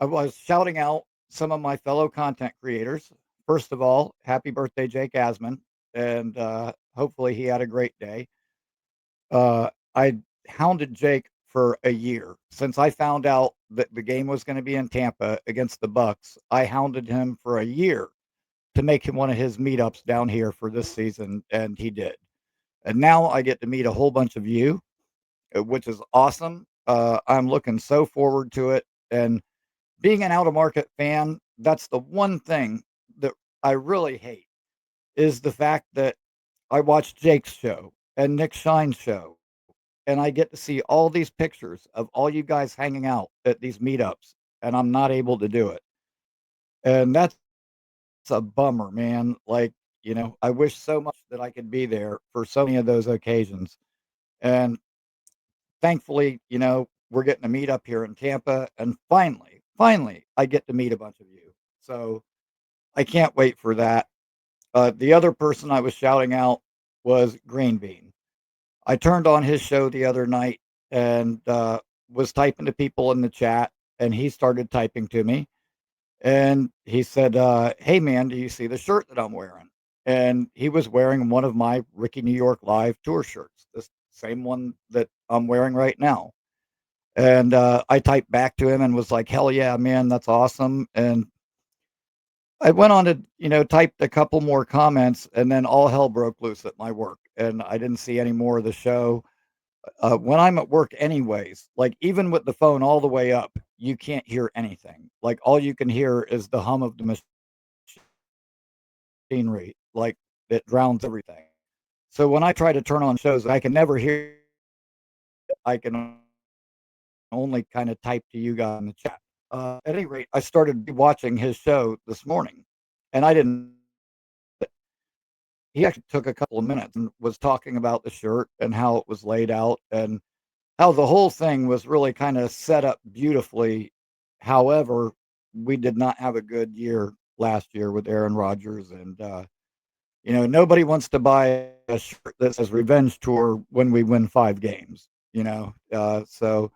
I was shouting out some of my fellow content creators. First of all, happy birthday, Jake Asman, and hopefully he had a great day. I hounded Jake for a year since I found out that the game was going to be in Tampa against the Bucks. I hounded him for a year to make him one of his meetups down here for this season, and he did. And now I get to meet a whole bunch of you, which is awesome. I'm looking so forward to it. And being an out of market fan, that's the one thing that I really hate is the fact that I watch Jake's show and Nick Shine's show, and I get to see all these pictures of all you guys hanging out at these meetups, and I'm not able to do it. And that's a bummer, man. Like, I wish so much that I could be there for so many of those occasions. And thankfully, we're getting to meet up here in Tampa, and finally, I get to meet a bunch of you. So I can't wait for that. The other person I was shouting out was Green Bean. I turned on his show the other night and was typing to people in the chat, and he started typing to me. And he said, "Hey, man, do you see the shirt that I'm wearing?" And he was wearing one of my Ricky New York Live tour shirts, the same one that I'm wearing right now. And I typed back to him and was like, "Hell yeah, man, that's awesome." And I went on to, typed a couple more comments, and then all hell broke loose at my work, and I didn't see any more of the show. When I'm at work, anyways, like even with the phone all the way up, you can't hear anything. Like all you can hear is the hum of the machinery, like it drowns everything. So when I try to turn on shows, I can never hear it. I can only kind of type to you guys in the chat. At any rate, I started watching his show this morning, and I didn't. He actually took a couple of minutes and was talking about the shirt and how it was laid out and how the whole thing was really kind of set up beautifully. However, we did not have a good year last year with Aaron Rodgers, and nobody wants to buy a shirt that says "Revenge Tour" when we win 5 games. So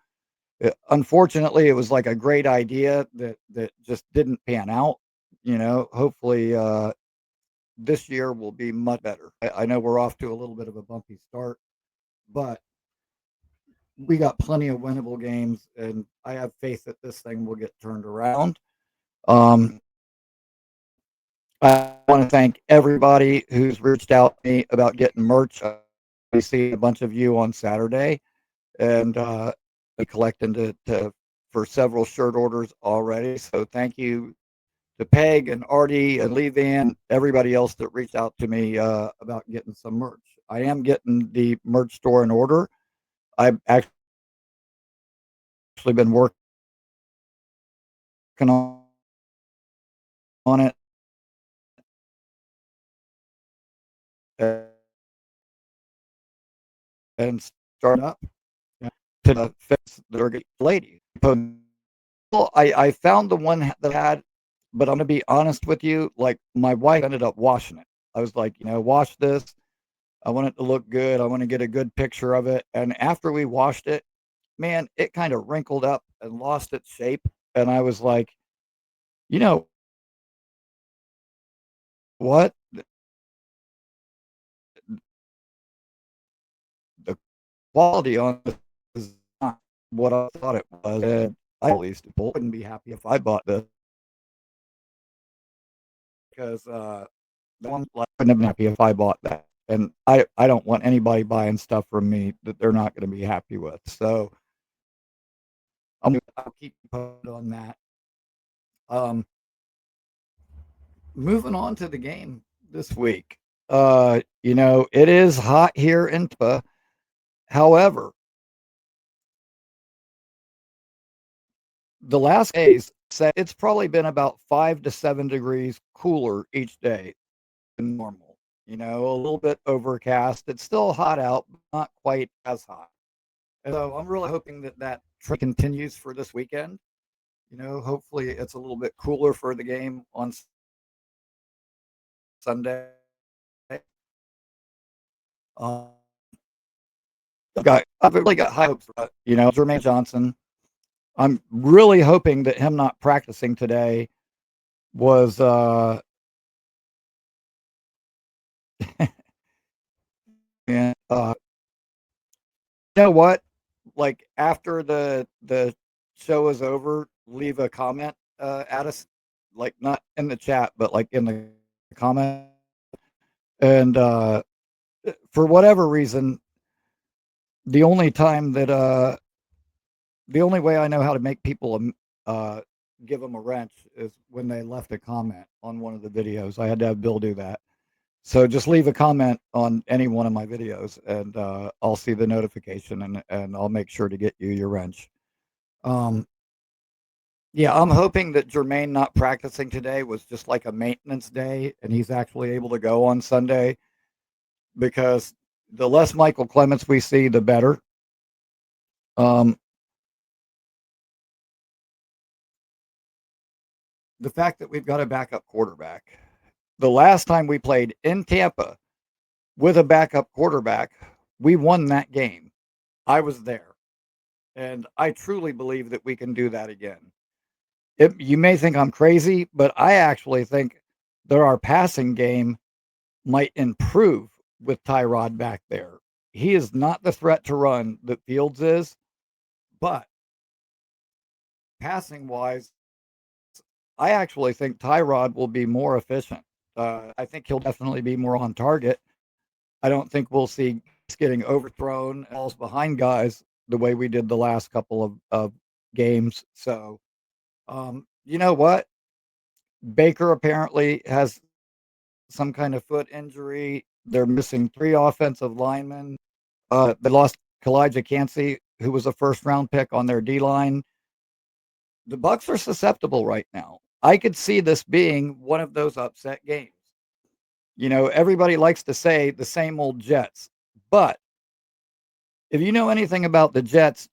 unfortunately, it was like a great idea that just didn't pan out. Hopefully this year will be much better. I know we're off to a little bit of a bumpy start, but we got plenty of winnable games, and I have faith that this thing will get turned around. Um, I want to thank everybody who's reached out to me about getting merch. I see a bunch of you on Saturday, and collecting for several shirt orders already. So thank you to Peg and Artie and Lee Van, everybody else that reached out to me about getting some merch. I am getting the merch store in order. I've actually been working on it and starting up to the fits that are getting ladies. Well, I found the one that I had, but I'm gonna be honest with you. Like my wife ended up washing it. I was like, wash this. I want it to look good. I want to get a good picture of it. And after we washed it, man, it kind of wrinkled up and lost its shape. And I was like, you know what? The quality on this is not what I thought it was. And I at least wouldn't be happy if I bought this because the one like, I wouldn't have been happy if I bought that. And I don't want anybody buying stuff from me that they're not going to be happy with. So I'll keep you posted on that. Um, Moving on to the game this week. It is hot here in Tampa. However, the last days said it's probably been about 5 to 7 degrees cooler each day than normal. A little bit overcast. It's still hot out, but not quite as hot. And so I'm really hoping that trend continues for this weekend. Hopefully it's a little bit cooler for the game on Sunday. Um, I've really got high hopes for Jermaine Johnson. I'm really hoping that him not practicing today was and you know what? Like after the show is over, leave a comment at us, like not in the chat, but like in the comment. And for whatever reason, the only time that the only way I know how to make people uh give them a wrench is when they left a comment on one of the videos. I had to have Bill do that. So just leave a comment on any one of my videos, and I'll see the notification, and I'll make sure to get you your wrench. Um, yeah, I'm hoping that Jermaine not practicing today was just like a maintenance day, and he's actually able to go on Sunday because the less Michael Clements we see, the better. Um, the fact that we've got a backup quarterback. The last time we played in Tampa with a backup quarterback, we won that game. I was there. And I truly believe that we can do that again. You may think I'm crazy, but I actually think that our passing game might improve with Tyrod back there. He is not the threat to run that Fields is, but passing wise, I actually think Tyrod will be more efficient. I think he'll definitely be more on target. I don't think we'll see getting overthrown balls behind guys the way we did the last couple of games. So, you know what? Baker apparently has some kind of foot injury. They're missing three offensive linemen. They lost Kalijah Cansey, who was a first round pick on their D line. The Bucks are susceptible right now. I could see this being one of those upset games. You know, everybody likes to say the same old Jets, but if you know anything about the Jets,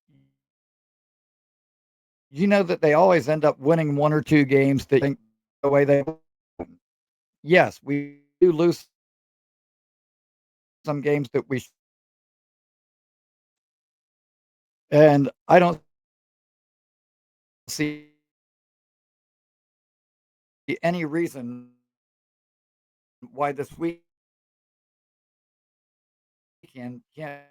you know that they always end up winning one or two games that think the way they. Yes, we do lose some games that we, and I don't see any reason why this weekend can't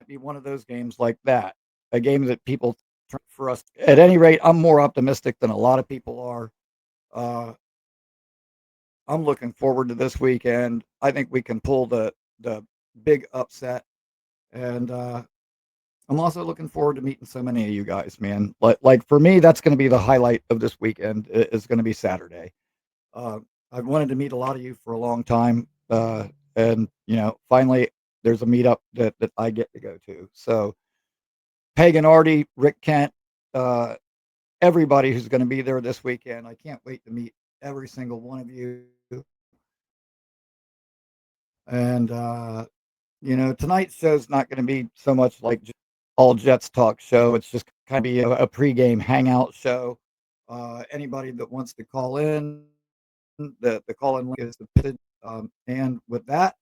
be one of those games like that. A game that people for us. At any rate, I'm more optimistic than a lot of people are. Uh, I'm looking forward to this weekend. I think we can pull the big upset, and I'm also looking forward to meeting so many of you guys, man. Like for me, that's going to be the highlight of this weekend. Is going to be Saturday. Uh, I've wanted to meet a lot of you for a long time, and you know, finally, there's a meetup that I get to go to. So, Pagan Artie, Rick Kent, uh, everybody who's going to be there this weekend. I can't wait to meet every single one of you. And you know, tonight's show's not going to be so much like all Jets talk show. It's just kind of be a pregame hangout show. Anybody that wants to call in, the call in link is the and with that,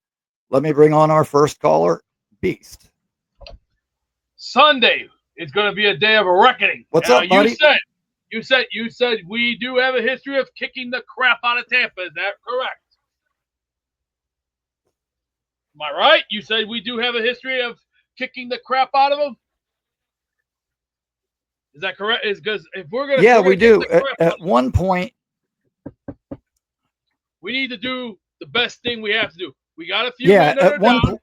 let me bring on our first caller, Beast. Sunday is going to be a day of reckoning. What's Now, up, buddy? you said we do have a history of kicking the crap out of Tampa. Is that correct? Am I right? You said we do have a history of kicking the crap out of them. Is that correct? Is because if Yeah, we're we gonna kick do. the crap out At of them, one point, we need to do the best thing we have to do. We got a few yeah, men that at are one down. point,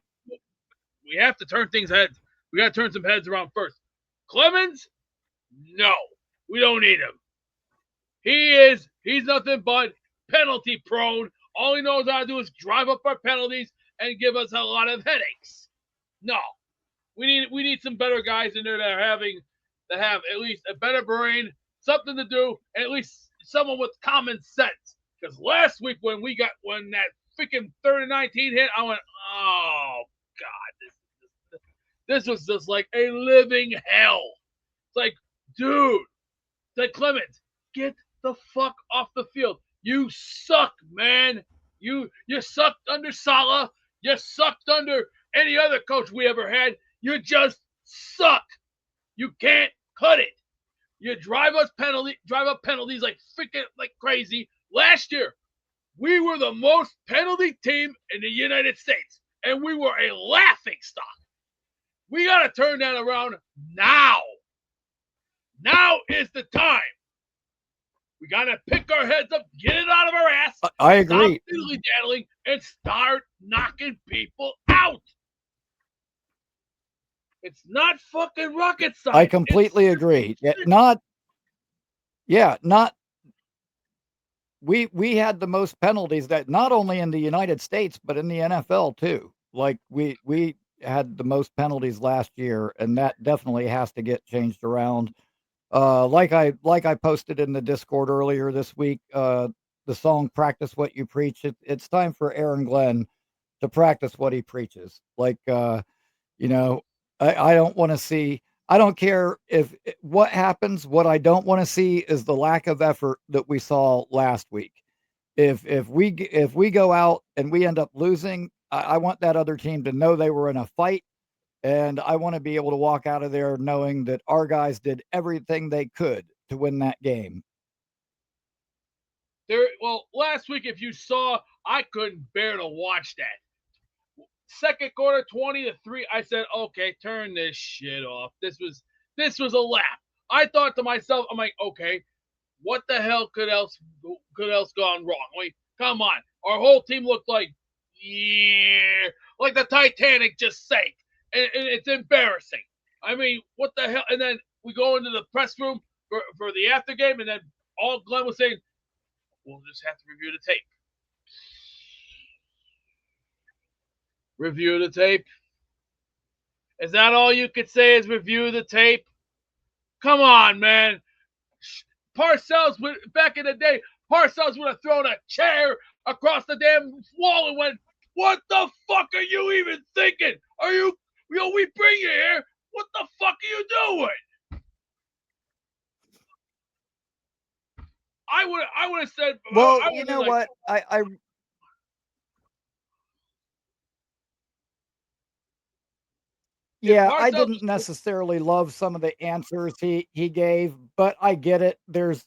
We have to turn things heads. We got to turn some heads around first. Clemens, no, we don't need him. He's nothing but penalty prone. All he knows how to do is drive up our penalties and give us a lot of headaches. No, we need some better guys in there that have at least a better brain, something to do, and at least someone with common sense. Because last week when that freaking 3rd and 19 hit, I went, oh god, this was just like a living hell. It's like, dude, like Clemens, get the fuck off the field. You suck, man. You sucked under Saleh. You sucked under any other coach we ever had. You just suck. You can't Cut it. You drive up penalties like freaking like crazy. Last year, we were the most penalty team in the United States, and we were a laughing stock. We got to turn that around now. Now is the time. We got to pick our heads up, get it out of our ass, I agree. stop diddly daddling, and start knocking people out. It's not fucking rocket science. I completely agree. Not we had the most penalties that not only in the United States but in the NFL too. Like we had the most penalties last year, and that definitely has to get changed around. Like I posted in the Discord earlier this week, the song "Practice What You Preach." It's time for Aaron Glenn to practice what he preaches. You know, I don't want to see. I don't care if what happens. What I don't want to see is the lack of effort that we saw last week. If we go out and we end up losing, I want that other team to know they were in a fight, and I want to be able to walk out of there knowing that our guys did everything they could to win that game. Well, last week, if you saw, I couldn't bear to watch that. Second quarter, 20-3. I said, okay, turn this shit off. This was a laugh. I thought to myself, I'm like, okay, what the hell could else gone wrong? Like, come on, our whole team looked like the Titanic just sank, and it's embarrassing. I mean, what the hell? And then we go into the press room for the after game, and then all Glenn was saying, we'll just have to review the tape. Review the tape. Is that all you could say is review the tape? Come on, man. Parcells back in the day, Parcells would have thrown a chair across the damn wall and went, "What the fuck are you even thinking? Are you we bring you here? What the fuck are you doing?" I would have said, Well, you know what? I Yeah, I Parcells didn't was necessarily love some of the answers he gave, but I get it. There's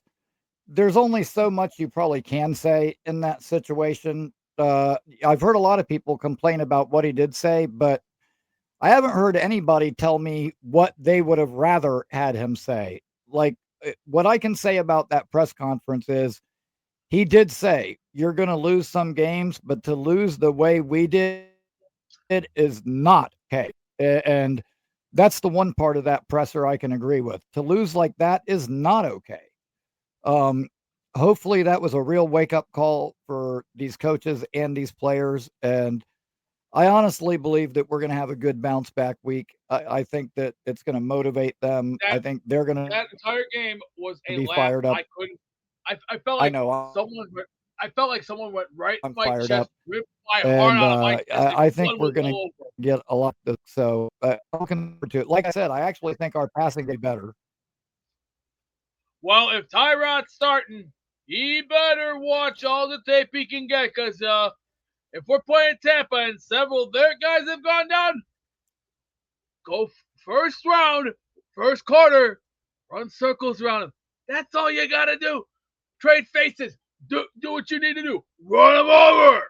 only so much you probably can say in that situation. I've heard a lot of people complain about what he did say, but I haven't heard anybody tell me what they would have rather had him say. Like, what I can say about that press conference is he did say, "You're gonna lose some games, but to lose the way we did is not okay." And that's the one part of that presser I can agree with. To lose like that is not okay. Um, Hopefully that was a real wake up call for these coaches and these players. And I honestly believe that we're going to have a good bounce back week. I think that it's going to motivate them. I that think they're going to that entire game was a be laugh. fired up. I couldn't. I felt I like know someone went right in I'm my fired chest, up. ripped my heart And out of my chest, and I think blood we're was going all to over. get a lot of, so I'm looking forward to it. Like I said, I actually think our passing will be better. Well, if Tyrod's starting, he better watch all the tape he can get, because if we're playing Tampa and several of their guys have gone down, go first round, first quarter, run circles around him. That's all you got to do. Trade faces. Do what you need to do. Run them over.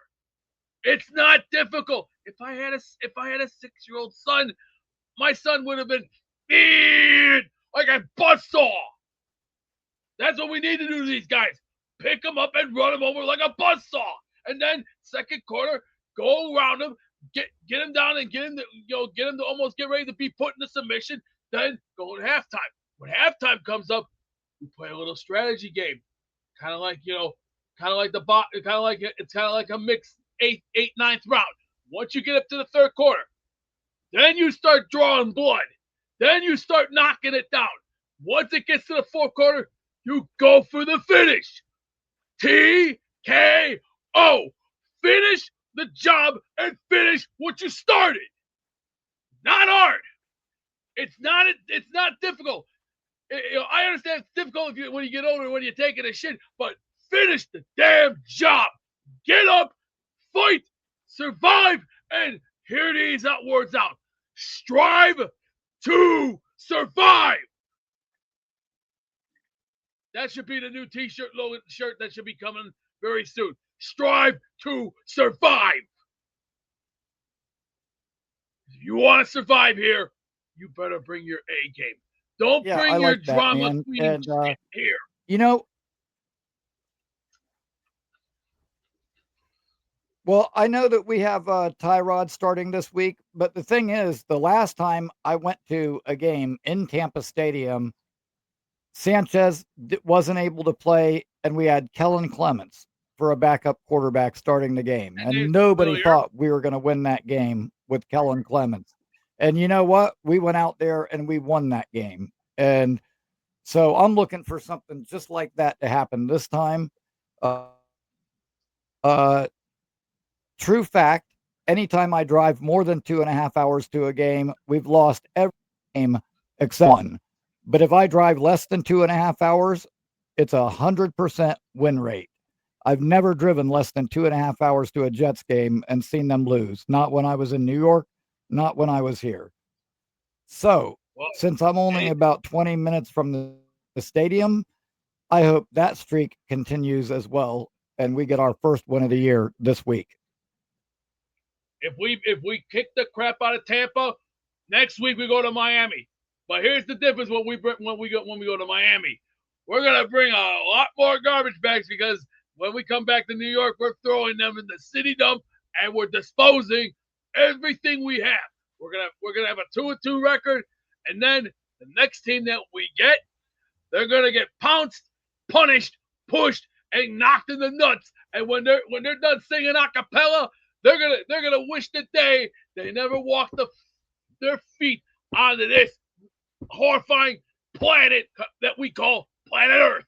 It's not difficult. If I had a 6-year-old son, my son would have been like a buzzsaw. That's what we need to do to these guys. Pick them up and run them over like a buzzsaw. And then second quarter, go around them, get him down and get him to almost get ready to be put into submission. Then go to halftime. When halftime comes up, we play a little strategy game, kind of like it's kind of like a mixed ninth round. Once you get up to the third quarter, then you start drawing blood. Then you start knocking it down. Once it gets to the fourth quarter, you go for the finish. TKO. Finish the job and finish what you started. Not hard. It's not difficult. I understand it's difficult when you get older, when you're taking a shit, but finish the damn job. Get up, fight, survive, and hear these words out. Strive to survive. That should be the new T-shirt shirt that should be coming very soon. Strive to survive. If you want to survive here, you better bring your A game. Don't Yeah, I bring your like that, drama man. queen And shit here. you know, well, I know that we have Tyrod starting this week, but the thing is, the last time I went to a game in Tampa Stadium, Sanchez wasn't able to play, and we had Kellen Clements for a backup quarterback starting the game. And they're And nobody familiar. thought we were going to win that game with Kellen Clements. And you know what? We went out there and we won that game. And so I'm looking for something just like that to happen this time. Uh, uh, True fact, anytime I drive more than 2.5 hours to a game, we've lost every game except one. But if I drive less than 2.5 hours, it's 100% win rate. I've never driven less than 2.5 hours to a Jets game and seen them lose. Not when I was in New York, not when I was here. So, Well, since I'm only about 20 minutes from the stadium, I hope that streak continues as well and we get our first win of the year this week. if we kick the crap out of Tampa, next week we go to Miami. But here's the difference when we go to Miami. We're gonna bring a lot more garbage bags because when we come back to New York, we're throwing them in the city dump and we're disposing everything we have. We're gonna have a 2-2 record, and then the next team that we get, they're gonna get pounced, punished, pushed, and knocked in the nuts. And when they're done singing a cappella, they're gonna wish the day they never walked their feet onto this horrifying planet that we call planet Earth.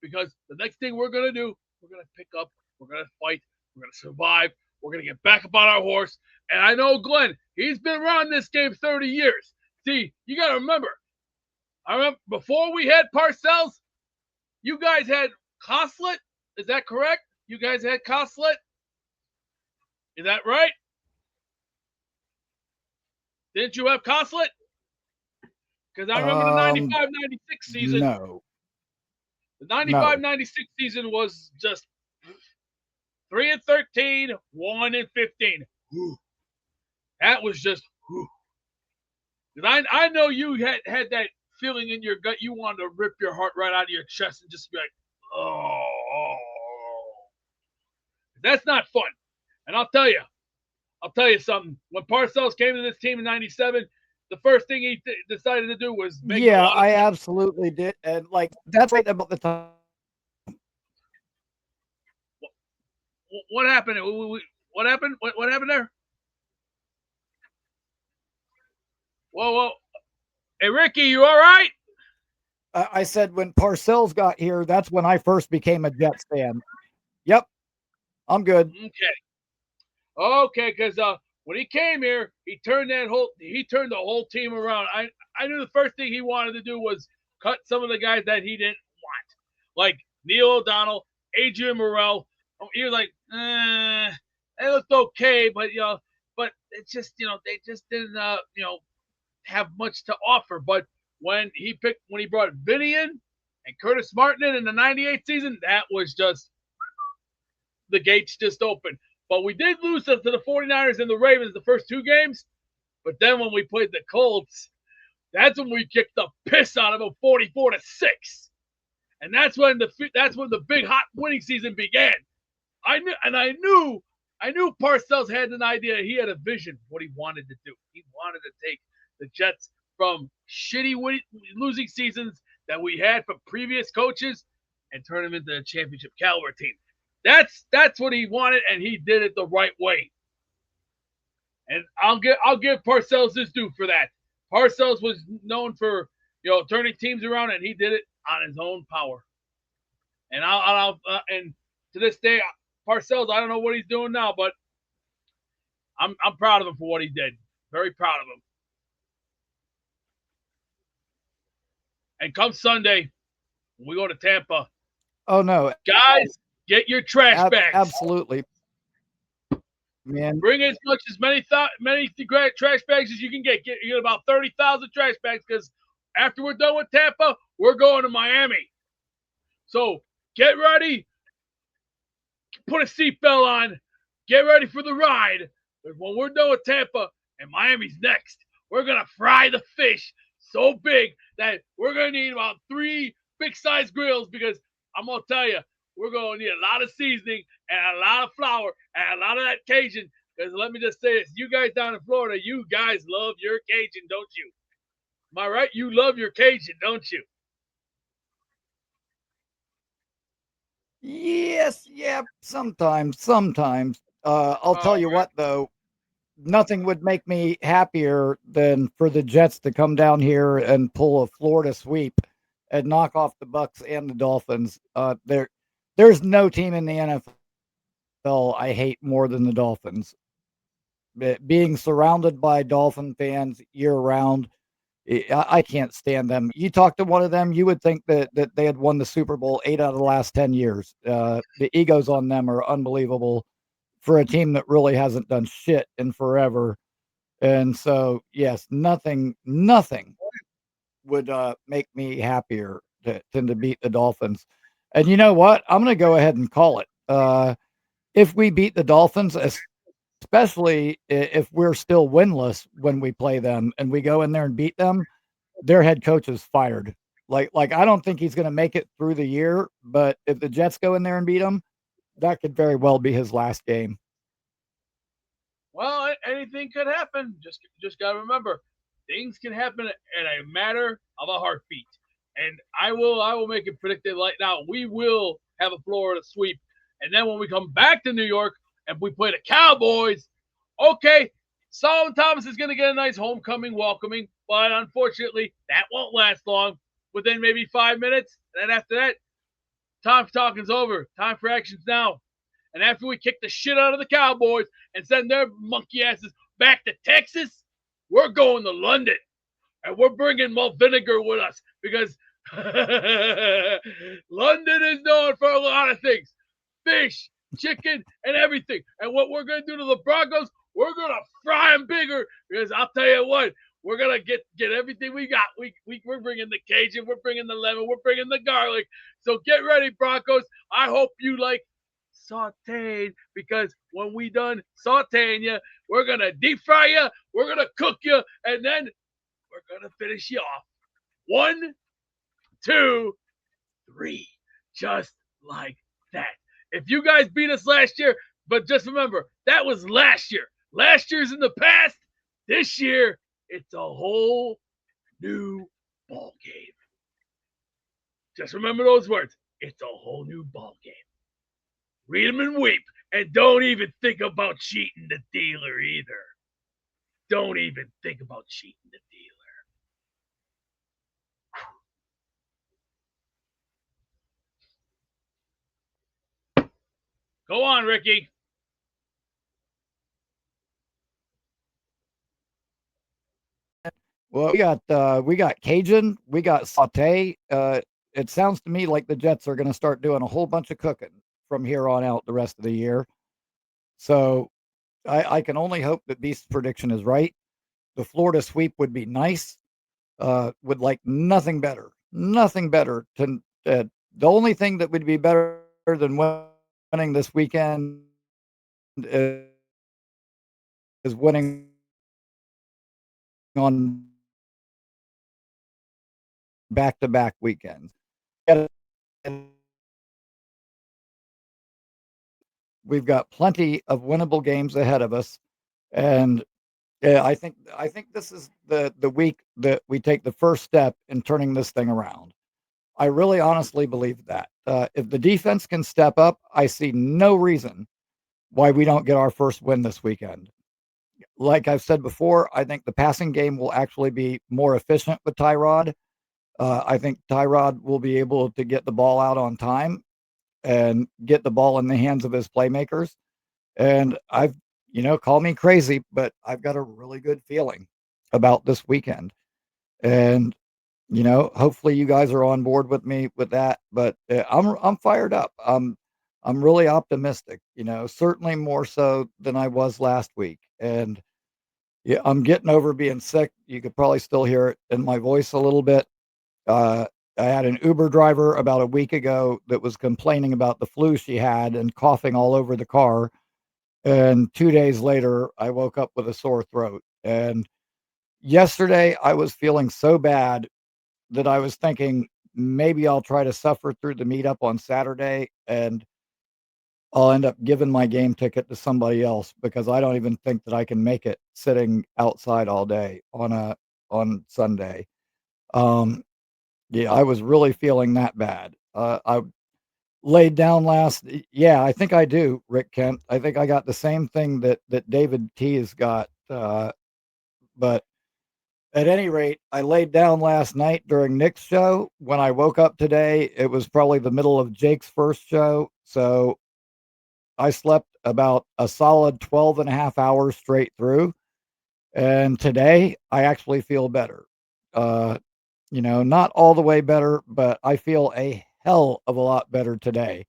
Because the next thing we're gonna do, we're gonna pick up, we're gonna fight, we're gonna survive, we're gonna get back up on our horse. And I know Glenn, he's been around this game 30 years. See, you gotta remember, I remember before we had Parcells, you guys had Coslet. Is that correct? You guys had Coslet? Is that right? Didn't you have Coslet? Because I remember the 95-96 season. No. The 95-96 season was just 3-13, 1-15. That was just. Because I know you had that feeling in your gut. You wanted to rip your heart right out of your chest and just be like, oh. That's not fun. And I'll tell you something. When Parcells came to this team in '97, the first thing he decided to do was make. Yeah, I absolutely did, and like that's right about the time. What happened? What happened? What happened there? Whoa! Hey, Rickie, you all right? I said when Parcells got here, that's when I first became a Jets fan. Yep, I'm good. Okay, because when he came here, he turned the whole team around. I knew the first thing he wanted to do was cut some of the guys that he didn't want, like Neil O'Donnell, Adrian Morrell. He was like, they looked okay, but but it's just they just didn't have much to offer. But when he brought Vinny in and Curtis Martin in the '98 season, that was just the gates just opened. But we did lose to the 49ers and the Ravens the first two games. But then when we played the Colts, that's when we kicked the piss out of them 44-6. And that's when the big hot winning season began. I knew Parcells had an idea. He had a vision what he wanted to do. He wanted to take the Jets from shitty losing seasons that we had from previous coaches and turn them into a championship caliber team. That's what he wanted, and he did it the right way. And I'll give Parcells his due for that. Parcells was known for turning teams around, and he did it on his own power. And and to this day, Parcells, I don't know what he's doing now, but I'm proud of him for what he did. Very proud of him. And come Sunday, when we go to Tampa. Oh no, guys, get your trash bags. Absolutely, man. Bring as many trash bags as you can get. You get about 30,000 trash bags because after we're done with Tampa, we're going to Miami. So get ready, put a seatbelt on, get ready for the ride. Because when we're done with Tampa and Miami's next, we're gonna fry the fish so big that we're gonna need about 3 big size grills. Because I'm gonna tell you, we're gonna need a lot of seasoning and a lot of flour and a lot of that Cajun. Because let me just say this: you guys down in Florida, you guys love your Cajun, don't you? Am I right? You love your Cajun, don't you? Yes, yeah, sometimes. I'll All tell you right. what, though, nothing would make me happier than for the Jets to come down here and pull a Florida sweep and knock off the Bucks and the Dolphins. There's no team in the NFL I hate more than the Dolphins. Being surrounded by Dolphin fans year round, I can't stand them. You talk to one of them, you would think that they had won the Super Bowl 8 out of the last 10 years. The egos on them are unbelievable for a team that really hasn't done shit in forever. And so, yes, nothing would make me happier than to beat the Dolphins. And you know what? I'm going to go ahead and call it. If we beat the Dolphins, especially if we're still winless when we play them and we go in there and beat them, their head coach is fired. Like I don't think he's going to make it through the year. But if the Jets go in there and beat him, that could very well be his last game. Well, anything could happen. Just gotta remember, things can happen in a matter of a heartbeat. And I will make it predicted right now. We will have a Florida sweep, and then when we come back to New York and we play the Cowboys, okay, Solomon Thomas is gonna get a nice homecoming welcoming, but unfortunately that won't last long. Within maybe 5 minutes, and then after that, time for talking's over. Time for actions now. And after we kick the shit out of the Cowboys and send their monkey asses back to Texas, we're going to London. And we're bringing malt vinegar with us because London is known for a lot of things: fish, chicken, and everything. And what we're going to do to the Broncos, we're going to fry them bigger because I'll tell you what, we're gonna get everything we got. We're bringing the Cajun, we're bringing the lemon, we're bringing the garlic. So get ready, Broncos. I hope you like sauteed because when we done sauteing you, we're gonna deep fry you, we're gonna cook you, and then we're gonna finish you off. 1, 2, 3, just like that. If you guys beat us last year, but just remember that was last year. Last year's in the past. This year, it's a whole new ball game. Just remember those words. It's a whole new ball game. Read them and weep. And don't even think about cheating the dealer either. Don't even think about cheating the dealer. Go on, Rickie. Well, we got Cajun, we got saute. It sounds to me like the Jets are going to start doing a whole bunch of cooking from here on out the rest of the year. So I can only hope that Beast's prediction is right. The Florida sweep would be nice. Would like nothing better, nothing better. The only thing that would be better than winning this weekend is winning on back to back weekends. We've got plenty of winnable games ahead of us, and yeah, I think this is the week that we take the first step in turning this thing around. I really honestly believe that. If the defense can step up, I see no reason why we don't get our first win this weekend. Like I've said before, I think the passing game will actually be more efficient with Tyrod. I think Tyrod will be able to get the ball out on time and get the ball in the hands of his playmakers. And call me crazy, but I've got a really good feeling about this weekend. And hopefully you guys are on board with me with that. But I'm fired up. I'm really optimistic. Certainly more so than I was last week. And yeah, I'm getting over being sick. You could probably still hear it in my voice a little bit. I had an Uber driver about a week ago that was complaining about the flu she had and coughing all over the car. And 2 days later, I woke up with a sore throat. And yesterday, I was feeling so bad that I was thinking maybe I'll try to suffer through the meetup on Saturday and I'll end up giving my game ticket to somebody else because I don't even think that I can make it sitting outside all day on Sunday. Um, yeah, I was really feeling that bad. I laid down yeah, I think I do, Rick Kent. I think I got the same thing that David T has got, but at any rate, I laid down last night during Nick's show. When I woke up today, it was probably the middle of Jake's first show, so I slept about a solid 12 and a half hours straight through, and today, I actually feel better. Uh, not all the way better, but I feel a hell of a lot better today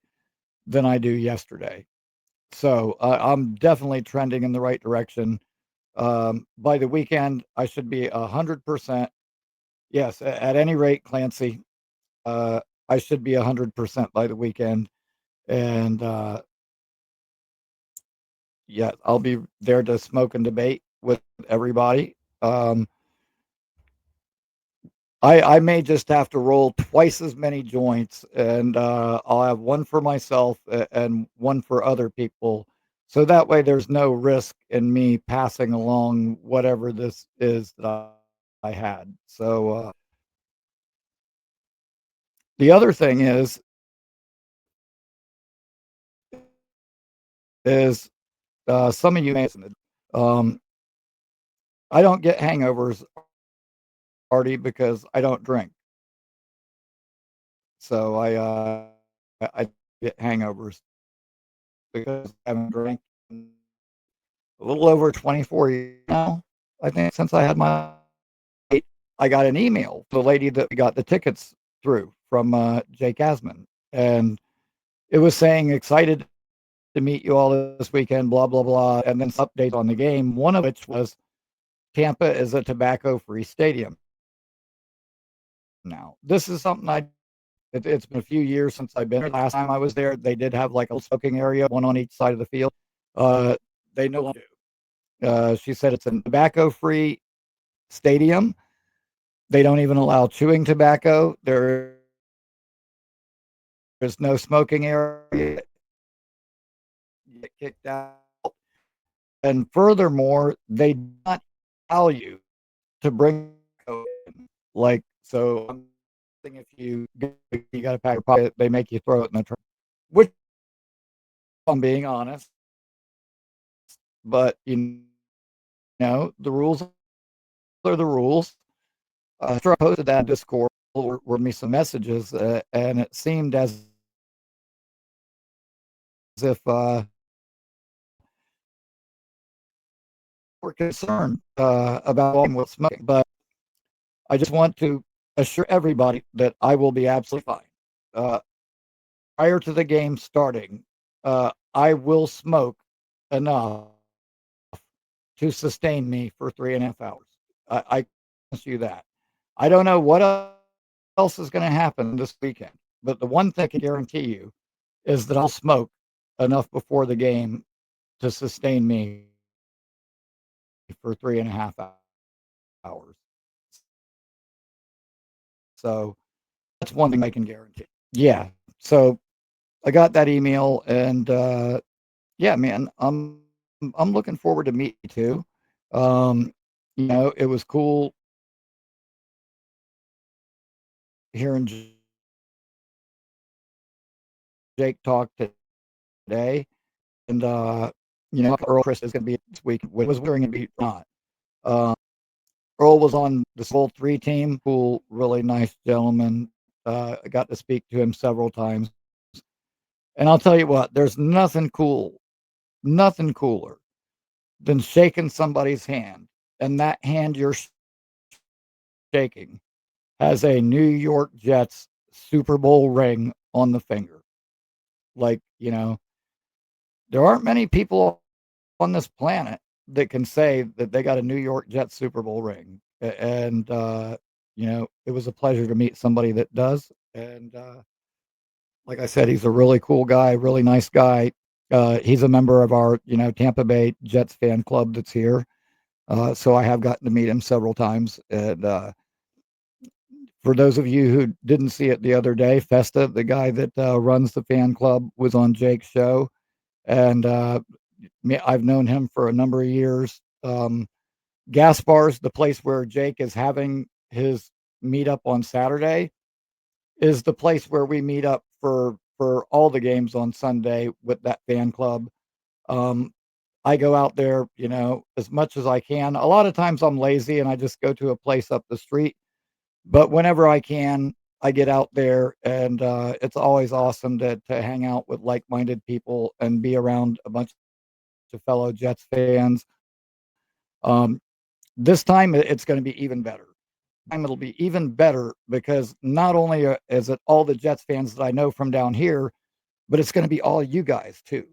than I do yesterday. So, I'm definitely trending in the right direction. By the weekend, I should be 100%. Yes, at any rate, Clancy, uh, I should be 100% by the weekend, and, yeah, I'll be there to smoke and debate with everybody. I may just have to roll twice as many joints, and, I'll have one for myself and one for other people, so that way there's no risk in me passing along whatever this is that I had. So, the other thing is, some of you may have listened, um, I don't get hangovers, Artie, because I don't drink. So I get hangovers because I haven't drank in a little over 24 years now, I think, since I had my I got an email, the lady that we got the tickets through from, Jake Asman, and it was saying, "Excited to meet you all this weekend, blah, blah, blah," and then some updates on the game, one of which was Tampa is a tobacco-free stadium now. This is something it's been a few years since I've been there. Last time I was there, they did have, like, a smoking area, one on each side of the field. Uh, they no longer do. She said it's a tobacco-free stadium. They don't even allow chewing tobacco. There is no smoking area. You get kicked out. And furthermore, they do not allow you to bring tobacco in. Like, so I'm thinking if you got to pack your pocket, they make you throw it in the trash. Which I'm being honest, but the rules are the rules. Sure, I posted that in Discord were me some messages, and it seemed as if we're concerned about with smoking. But I just want to assure everybody that I will be absolutely fine. Uh, Prior to the game starting, I will smoke enough to sustain me for 3.5 hours. I promise you that. I don't know what else is going to happen this weekend, but the one thing I can guarantee you is that I'll smoke enough before the game to sustain me for 3.5 hours. So that's one thing I can guarantee. Yeah. So I got that email, and yeah, man, I'm looking forward to meet you too. Um, it was cool hearing Jake talk today, and Earl Chris is going to be this week. Was wondering if he or not. Um, Earl was on the Soul 3 team. Cool, really nice gentleman. I got to speak to him several times. And I'll tell you what, there's nothing cooler than shaking somebody's hand. And that hand you're shaking has a New York Jets Super Bowl ring on the finger. Like, there aren't many people on this planet that can say that they got a New York Jets Super Bowl ring. And it was a pleasure to meet somebody that does. And like I said, he's a really cool guy, really nice guy. He's a member of our, Tampa Bay Jets fan club that's here. So I have gotten to meet him several times. And for those of you who didn't see it the other day, Festa, the guy that runs the fan club, was on Jake's show. And I've known him for a number of years. Gaspar's, the place where Jake is having his meetup on Saturday, is the place where we meet up for all the games on Sunday with that fan club. Um, I go out there, as much as I can. A lot of times I'm lazy and I just go to a place up the street, but whenever I can, I get out there, and it's always awesome to hang out with like-minded people and be around a bunch of fellow Jets fans. Um, this time it's going to be even better. Time it'll be even better because not only is it all the Jets fans that I know from down here, but it's going to be all you guys too.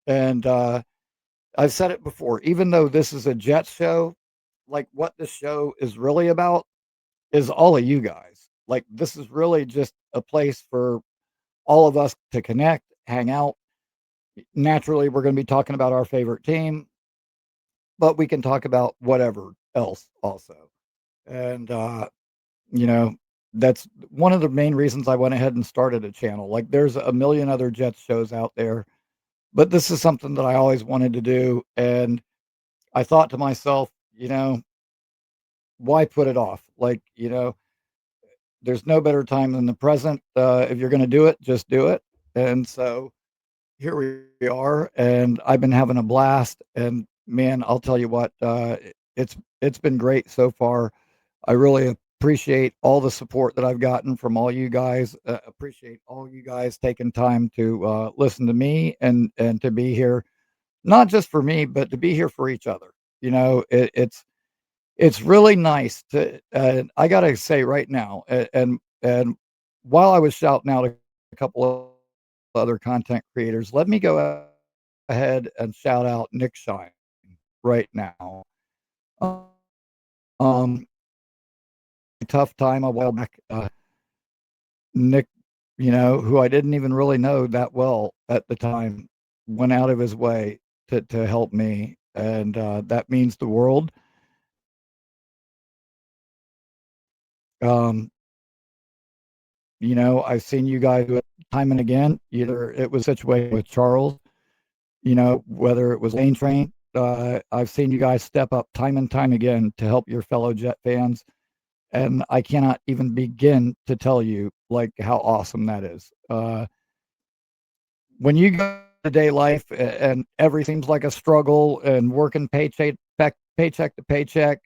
And I've said it before, even though this is a Jets show, like what this show is really about is all of you guys. Like this is really just a place for all of us to connect, hang out. Naturally, we're going to be talking about our favorite team, but we can talk about whatever else also. And you know, that's one of the main reasons I went ahead and started a channel. Like there's a million other Jets shows out there, but this is something that I always wanted to do. And I thought to myself, why put it off? Like, there's no better time than the present. If you're going to do it, just do it. And so here we are, and I've been having a blast. And man, I'll tell you what, it's been great so far. I really appreciate all the support that I've gotten from all you guys. Appreciate all you guys taking time to listen to me and to be here, not just for me, but to be here for each other. It's really nice to. I gotta say right now, and while I was shouting out a couple of other content creators, let me go ahead and shout out Nick Shine right now. Um, tough time a while back. Nick, who I didn't even really know that well at the time, went out of his way to help me, and that means the world. Um, I've seen you guys do it time and again. Either it was a situation with Charles, whether it was Lane Train. I've seen you guys step up time and time again to help your fellow Jet fans, and I cannot even begin to tell you like how awesome that is. When you go to day life and everything seems like a struggle and working paycheck to paycheck,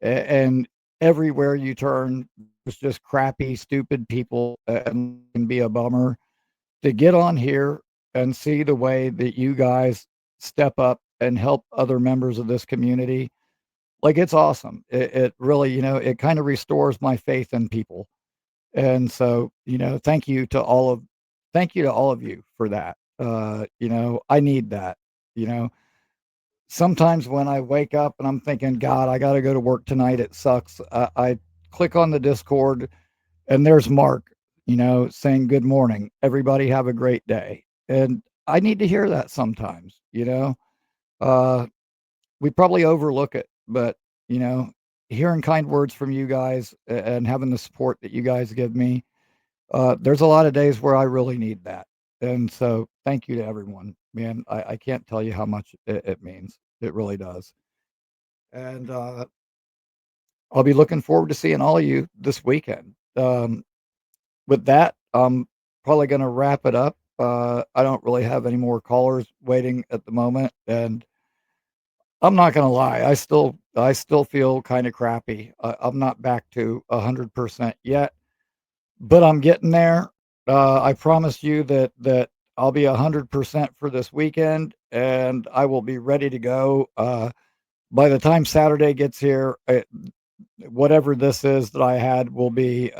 and everywhere you turn, it's just crappy, stupid people, and can be a bummer. To get on here and see the way that you guys step up and help other members of this community, like it's awesome. It really, it kind of restores my faith in people. And so, thank you to all of you for that. I need that. You know, Sometimes when I wake up and I'm thinking, God, I got to go to work tonight. It sucks. I click on the Discord and there's Mark, saying, good morning. Everybody have a great day. And I need to hear that sometimes. Uh, we probably overlook it, but, you know, hearing kind words from you guys and having the support that you guys give me, there's a lot of days where I really need that. And so thank you to everyone, man. I can't tell you how much it means. It really does. And I'll be looking forward to seeing all of you this weekend. With that, I'm probably going to wrap it up. I don't really have any more callers waiting at the moment, and I'm not going to lie. I still feel kind of crappy. I'm not back to 100% yet, but I'm getting there. I promise you that I'll be 100% for this weekend, and I will be ready to go. By the time Saturday gets here, whatever this is that I had will be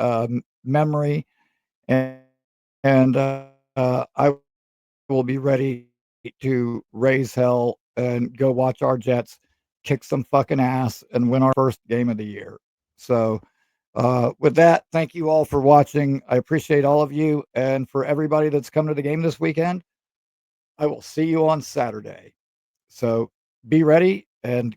memory, and I will be ready to raise hell and go watch our Jets kick some fucking ass and win our first game of the year. So With that, thank you all for watching. I appreciate all of you. And for everybody that's come to the game this weekend, I will see you on Saturday. So be ready and